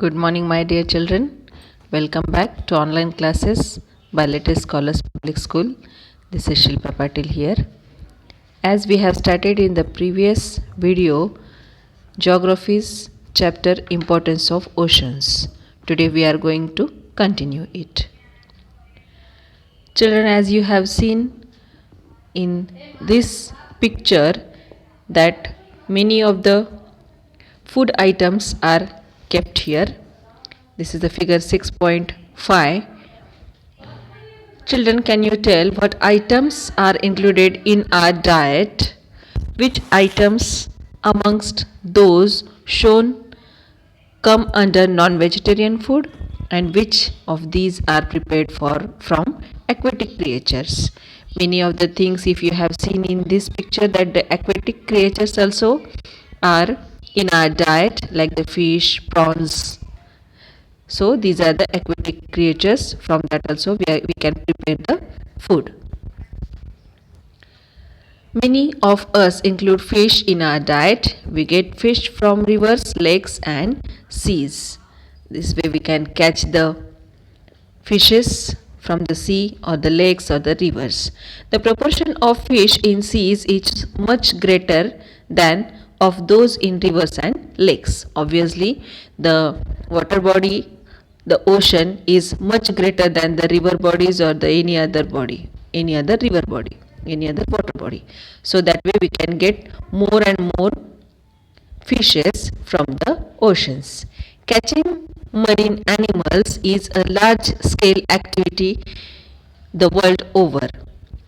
Good morning, my dear children. Welcome back to online classes by Latest Scholars Public School. This is Shilpa Patil here. As we have started in the previous video, Geography's chapter Importance of Oceans. Today we are going to continue it. Children, as you have seen in this picture that many of the food items are kept here. This is the figure 6.5. Children, can you tell what items are included in our diet? Which items amongst those shown come under non-vegetarian food, and which of these are prepared from aquatic creatures? Many of the things, if you have seen in this picture, that the aquatic creatures also are in our diet, like the fish, prawns. So these are the aquatic creatures. From that also we can prepare the food. Many of us include fish in our diet. We get fish from rivers, lakes and seas. This way we can catch the fishes from the sea or the lakes or the rivers. The proportion of fish in seas is much greater than of those in rivers and lakes. Obviously, the water body, the ocean, is much greater than the river bodies or the any other body, any other river body, any other water body. So that way we can get more and more fishes from the oceans. Catching marine animals is a large scale activity the world over.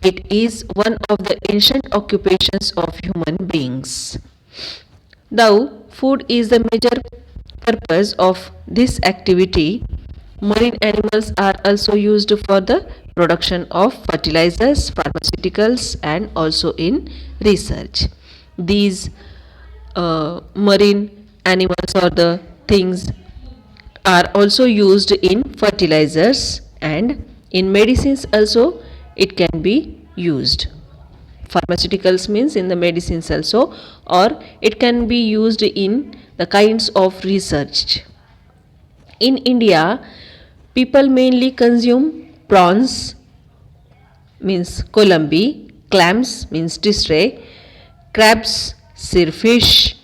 It is one of the ancient occupations of human beings. Though food is the major purpose of this activity, marine animals are also used for the production of fertilizers, pharmaceuticals, and also in research. These marine animals or the things are also used in fertilizers, and in medicines also it can be used. Pharmaceuticals means in the medicines also, or it can be used in the kinds of research. In India, people mainly consume prawns, means columbi, clams means tisray, crabs, sirfish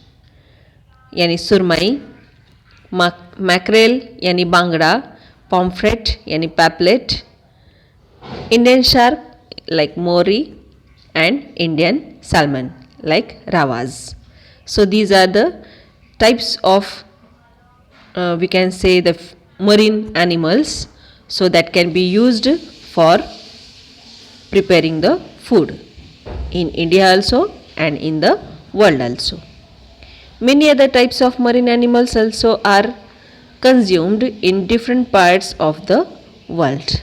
यानी सुरमई, mackerel यानी bangda, pomfret यानी paplet, Indian shark like mori, and Indian salmon like rawas. So these are the types of we can say the marine animals, so that can be used for preparing the food in India also and in the world also. Many other types of marine animals also are consumed in different parts of the world.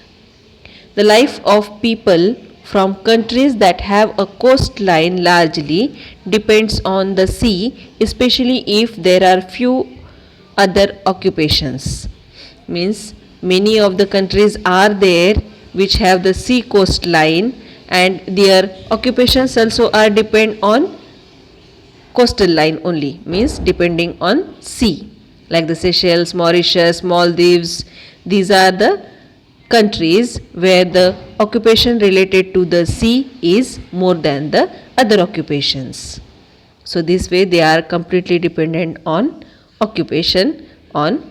The life of people from countries that have a coastline largely depends on the sea, especially if there are few other occupations. Means many of the countries are there which have the sea coastline, and their occupations also are depend on coastal line only, means depending on sea, like the Seychelles, Mauritius, Maldives. These are the countries where the occupation related to the sea is more than the other occupations. So this way they are completely dependent on occupation on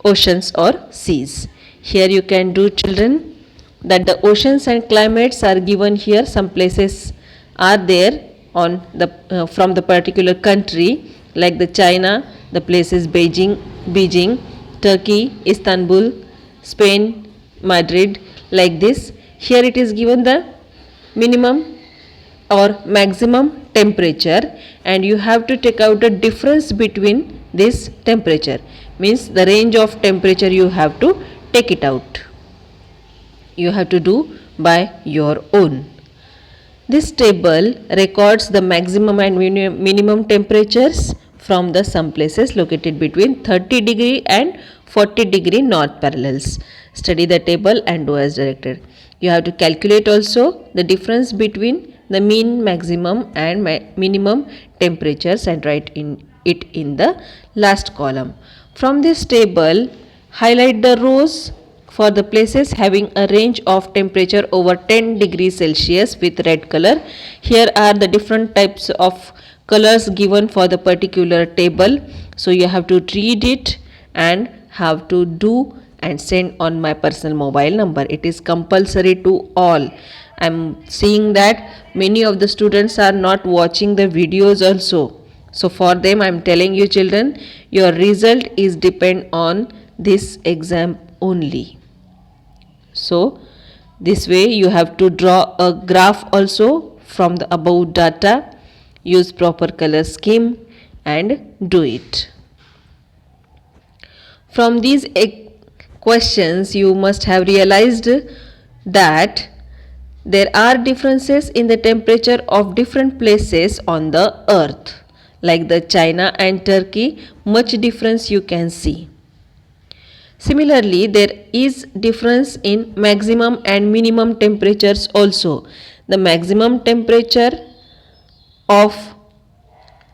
oceans or seas. Here you can do, children, that the oceans and climates are given here. Some places are there on the from the particular country, like the China, the place is Beijing, Turkey, Istanbul, Spain, Madrid, like this. Here it is given the minimum or maximum temperature, and you have to take out the difference between this temperature, means the range of temperature you have to take it out. You have to do by your own. This table records the maximum and minimum temperatures from the some places located between 30 degree and 40 degree north parallels. Study the table and do as directed. You have to calculate also the difference between the mean, maximum and minimum temperatures and write it in the last column. From this table, highlight the rows for the places having a range of temperature over 10 degrees Celsius with red color. Here are the different types of colors given for the particular table. So you have to read it and have to do and send on my personal mobile number. It is compulsory to all. I'm seeing that many of the students are not watching the videos also. So for them I am telling you children, your result is depend on this exam only. So this way you have to draw a graph also from the above data, use proper color scheme and do it. From these questions you must have realized that there are differences in the temperature of different places on the earth. Like the China and Turkey, much difference you can see. Similarly, there is difference in maximum and minimum temperatures also. The maximum temperature of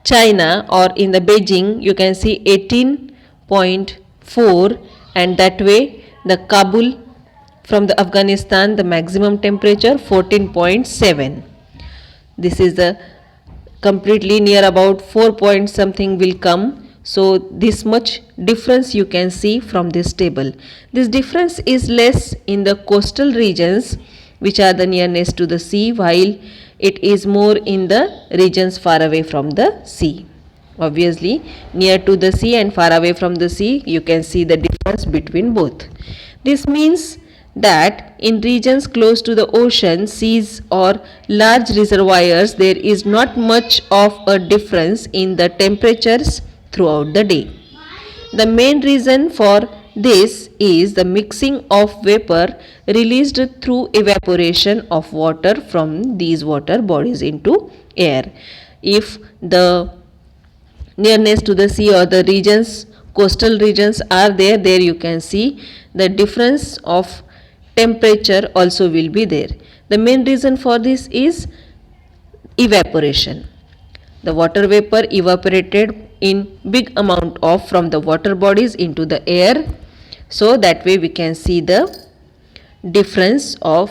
China or in the Beijing, you can see 18.4, and that way the Kabul from the Afghanistan, the maximum temperature 14.7. This is the completely near about 4 point something will come. So this much difference you can see from this table. This difference is less in the coastal regions which are the nearness to the sea, while it is more in the regions far away from the sea. Obviously near to the sea and far away from the sea you can see the difference between both. This means that in regions close to the ocean, seas or large reservoirs there is not much of a difference in the temperatures throughout the day. The main reason for this is the mixing of vapor released through evaporation of water from these water bodies into air. If the nearness to the sea or the regions, coastal regions are there you can see the difference of temperature also will be there. The main reason for this is evaporation. The water vapor evaporated in big amount of from the water bodies into the air. So that way we can see the difference of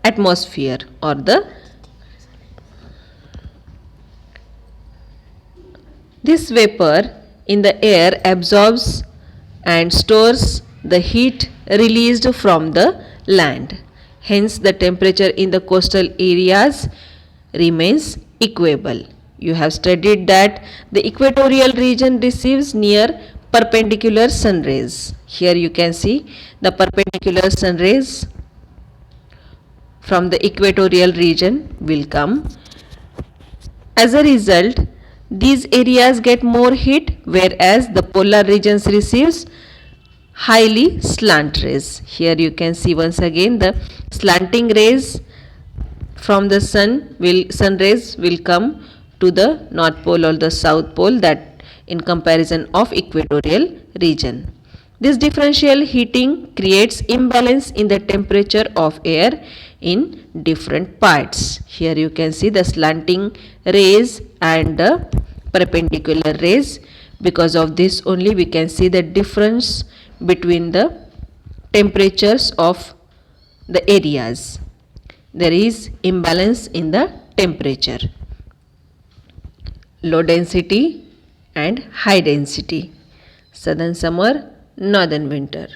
atmosphere or this vapor in the air absorbs and stores the heat released from the land. Hence the temperature in the coastal areas remains equable. You have studied that the equatorial region receives near perpendicular sun rays. Here you can see the perpendicular sun rays from the equatorial region will come. As a result, these areas get more heat, whereas the polar regions receives highly slant rays. Here you can see once again the slanting rays from the sun rays will come to the north pole or the south pole, that in comparison of equatorial region. This differential heating creates imbalance in the temperature of air in different parts. Here you can see the slanting rays and the perpendicular rays. Because of this only we can see the difference between the temperatures of the areas. There is imbalance in the temperature. Low density and high density. Southern summer, northern winter.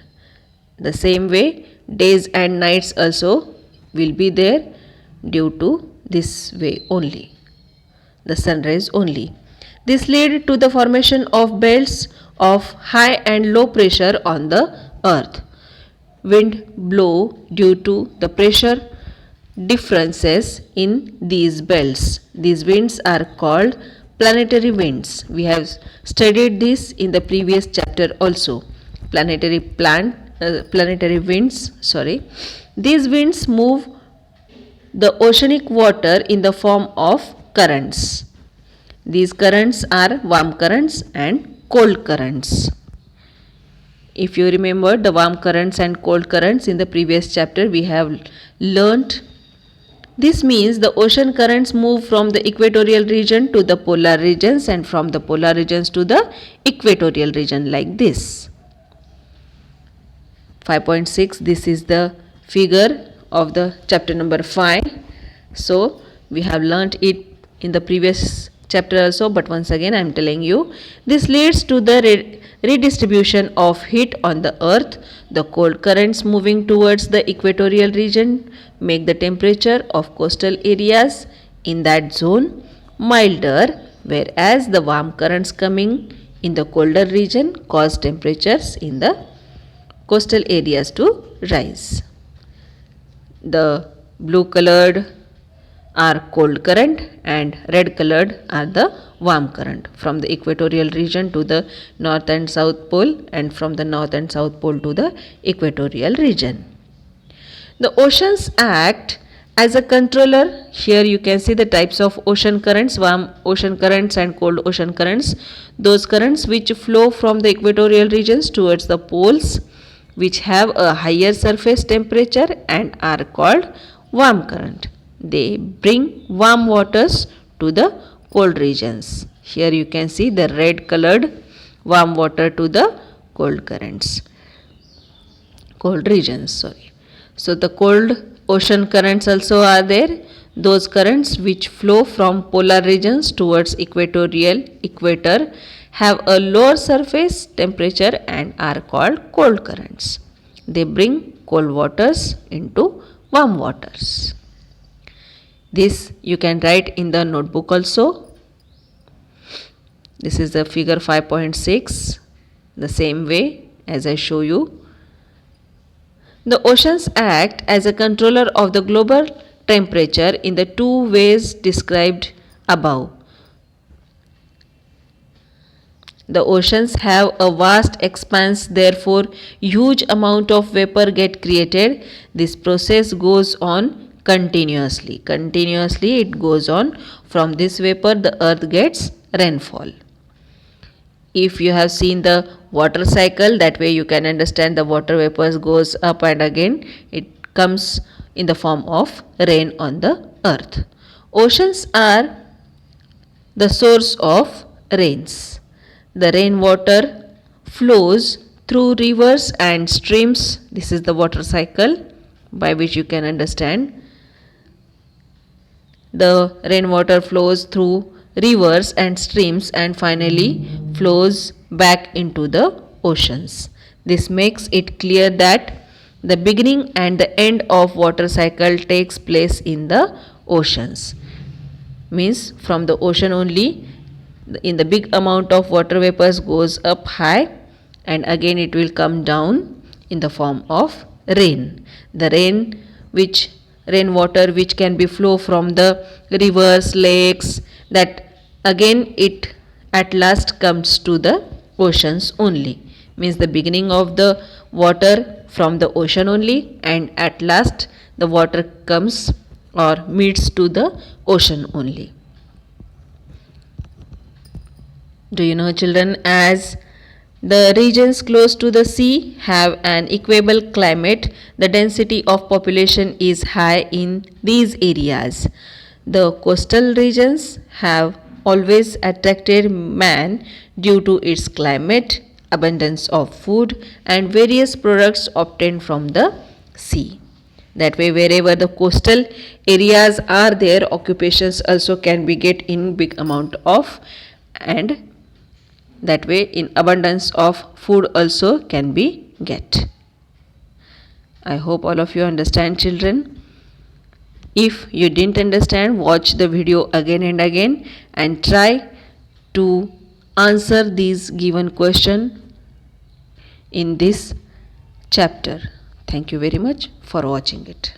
The same way days and nights also will be there due to this way only, the sun rays only. This led to the formation of belts of high and low pressure on the earth. Wind blow due to the pressure differences in these belts. These winds are called planetary winds. We have studied this in the previous chapter also. Planetary winds. These winds move the oceanic water in the form of currents. These currents are warm currents and cold currents. If you remember the warm currents and cold currents in the previous chapter, we have learnt This means the ocean currents move from the equatorial region to the polar regions and from the polar regions to the equatorial region like this. 5.6, this is the figure of the chapter number 5. So we have learnt it in the previous chapter also, but once again I am telling you, this leads to the redistribution of heat on the earth. The cold currents moving towards the equatorial region make the temperature of coastal areas in that zone milder, whereas the warm currents coming in the colder region cause temperatures in the coastal areas to rise. The blue colored are cold current and red colored are the warm current from the equatorial region to the north and south pole and from the north and south pole to the equatorial region. The oceans act as a controller. Here you can see the types of ocean currents, warm ocean currents and cold ocean currents. Those currents which flow from the equatorial regions towards the poles, which have a higher surface temperature and are called warm current. They bring warm waters to the cold regions. Here you can see the red colored warm water to the cold regions. So the cold ocean currents also are there. Those currents which flow from polar regions towards equator have a lower surface temperature and are called cold currents. They bring cold waters into warm waters. This you can write in the notebook also. This is the figure 5.6, the same way as I show you. The oceans act as a controller of the global temperature in the two ways described above. The oceans have a vast expanse, therefore huge amount of vapor get created. This process goes on continuously it goes on. From this vapor the earth gets rainfall. If you have seen the water cycle, that way you can understand the water vapors goes up and again it comes in the form of rain on the earth. Oceans are the source of rains. The rainwater flows through rivers and streams. This is the water cycle by which you can understand. The rainwater flows through rivers and streams and finally flows back into the oceans. This makes it clear that the beginning and the end of water cycle takes place in the oceans. Means from the ocean only, in the big amount of water vapors goes up high and again it will come down in the form of rain. The rainwater which can be flow from the rivers, lakes, that again it at last comes to the oceans only. Means the beginning of the water from the ocean only and at last the water comes or meets to the ocean only. Do you know, children, as the regions close to the sea have an equable climate, the density of population is high in these areas. The coastal regions have always attracted man due to its climate, abundance of food and various products obtained from the sea. That way wherever the coastal areas are there, occupations also can be get in big amount of, and that way in abundance of food also can be get. I hope all of you understand, children. If you didn't understand, watch the video again and again and try to answer these given question in this chapter. Thank you very much for watching it.